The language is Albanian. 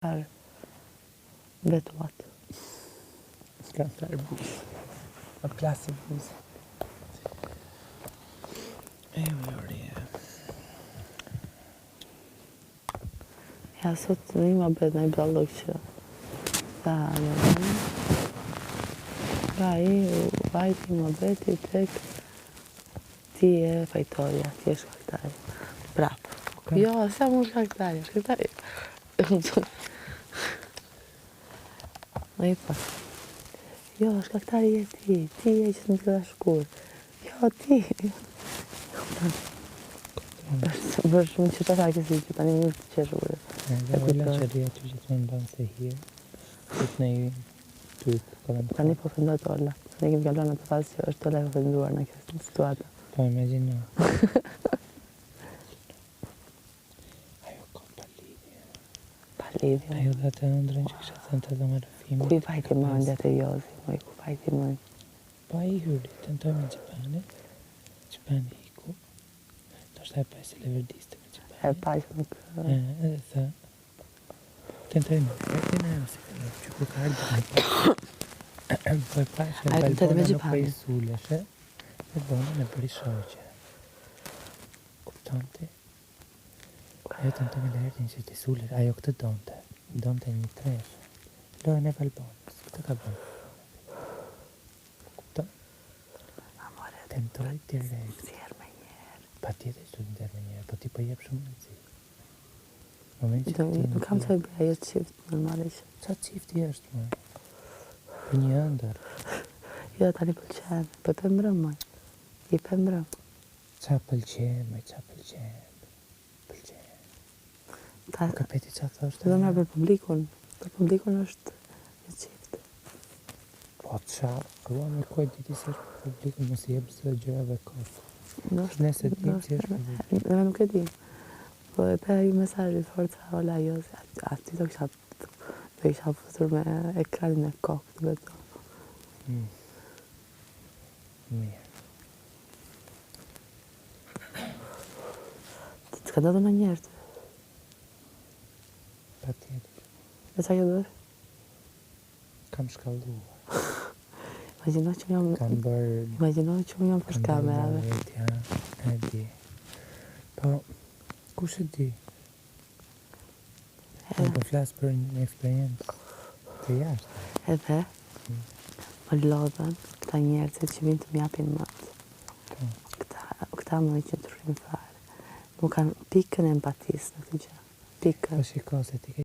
Vetuat. S'kam flarë buzë. Ma plasi buzë. E vërje. Ja, sot në ima bet në i blallok që ta në nga i vajti më beti tek ti e fajtoria, ti e shkaktari. Prap. Jo, sa mu shkaktari. Në i pas. Jo, shkaktari e ti e që në të da shkur. Jo, ti. Bërë shumë që të ta kësi që tani një të qeshurë. Dhe ola që rria ty që të më banë se hje. Këtë në i typ. Tani po fëndot Ola. Ne kemi kalluar në të fazë që është Ola e ofenduar në këtë situatë. Po, imagino. Ajo ka pa lidhje. Pa lidhje. Ajo dhe të ëndrën që kështë thënë të dhe më rëfimi. Ku i vajti mëndja të jozi, ku vajti mëndja. Pa i hyri, të ndojme Gjipani hiku. Do shta e pa e se leverdiste me Gjipani. E pa që nuk... Edhe thë. Të ndojme, e në e ose të levë, që ku ka ardhë në pa. Po e pa që e balbona nuk për i suleshe. E bona me për i shoqe. Kuptonte? Ajo të ndojme leherdin që t'i sulesh, ajo këtë donte një tresh. Lojën e balbonës, këtë ka bënë. Kupton? Amore, Tentoj direkt. zjerë me njerë. Pa tjetër që të nderë me njerë, po ti po jep shumë rëndësi. Moment që ti Nuk kam që e bëja jo qift, normalisht. Qa qifti është, më? Për një ëndër. Jo, tani pëlqen, po pëmbrëm, moj. I pëmbrëm. Qa pëlqen, qa pëlqen. Po kapeti qa thoshtë? Të dhe me për publikun. Për publikun është një qift. Po qa, kërua me koj diti si është për publikun, mos i jebë së gjërave kofë. Nese ti që është për publikun. Dhe nuk e di. Po e pe i mesajit forca Ola Jozi, ati do isha futur me ekranin e kokë të beto. Mirë. Të ka dhëtë në njerë të? Pa tjetër. E qa ke bërë? Kam shkalluar. Imaginoj që jam... Imaginoj që jam për kamerave. Ja, e di. Po, kush e di? Në po flasë për një eksperiencë të jashtë. Edhe, më lodhen këta njerëzit që vinë të m'japin mëtë. Këta më në që të rrimë fare. Më kanë pikën e empatisë në këtë gjë. Pikën. Po shiko se ti ke